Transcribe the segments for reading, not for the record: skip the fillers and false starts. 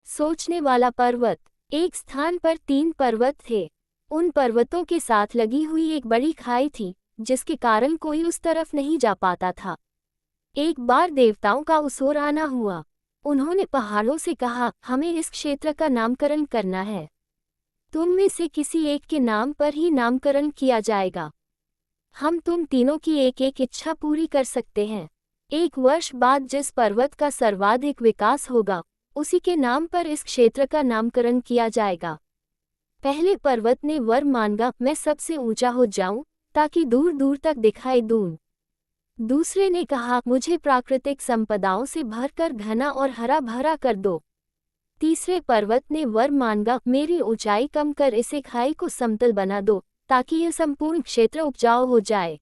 सोचने वाला पर्वत। एक स्थान पर 3 पर्वत थे। उन पर्वतों के साथ लगी हुई एक बड़ी खाई थी, जिसके कारण कोई उस तरफ नहीं जा पाता था। एक बार देवताओं का उस ओर आना हुआ। उन्होंने पहाड़ों से कहा, हमें इस क्षेत्र का नामकरण करना है। तुम में से किसी एक के नाम पर ही नामकरण किया जाएगा। हम तुम तीनों की एक एक इच्छा पूरी कर सकते हैं। 1 वर्ष बाद जिस पर्वत का सर्वाधिक विकास होगा, उसी के नाम पर इस क्षेत्र का नामकरण किया जाएगा। पहले पर्वत ने वर मांगा, मैं सबसे ऊंचा हो जाऊं, ताकि दूर दूर तक दिखाई दूं। दूसरे ने कहा, मुझे प्राकृतिक संपदाओं से भरकर घना और हरा भरा कर दो। तीसरे पर्वत ने वर मांगा, मेरी ऊंचाई कम कर इसे खाई को समतल बना दो, ताकि यह संपूर्ण क्षेत्र उपजाऊ हो जाए।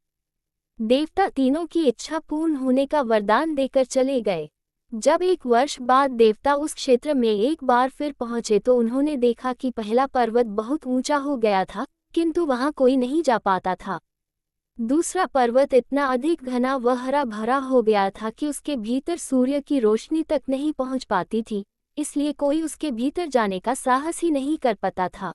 देवता तीनों की इच्छा पूर्ण होने का वरदान देकर चले गए। जब 1 वर्ष बाद देवता उस क्षेत्र में एक बार फिर पहुंचे तो उन्होंने देखा कि पहला पर्वत बहुत ऊंचा हो गया था, किंतु वहां कोई नहीं जा पाता था। दूसरा पर्वत इतना अधिक घना व हरा भरा हो गया था कि उसके भीतर सूर्य की रोशनी तक नहीं पहुंच पाती थी, इसलिए कोई उसके भीतर जाने का साहस ही नहीं कर पाता था।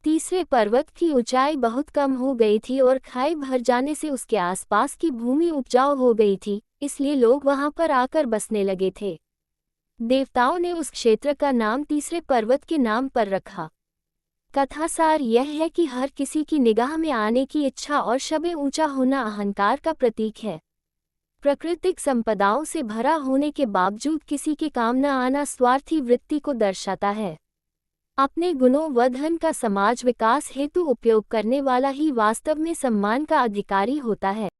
तीसरे पर्वत की ऊंचाई बहुत कम हो गई थी और खाई भर जाने से उसके आसपास की भूमि उपजाऊ हो गई थी, इसलिए लोग वहां पर आकर बसने लगे थे। देवताओं ने उस क्षेत्र का नाम तीसरे पर्वत के नाम पर रखा। कथासार यह है कि हर किसी की निगाह में आने की इच्छा और शबे ऊंचा होना अहंकार का प्रतीक है। प्राकृतिक संपदाओं से भरा होने के बावजूद किसी के काम न आना स्वार्थी वृत्ति को दर्शाता है। अपने गुणों व धन का समाज विकास हेतु उपयोग करने वाला ही वास्तव में सम्मान का अधिकारी होता है।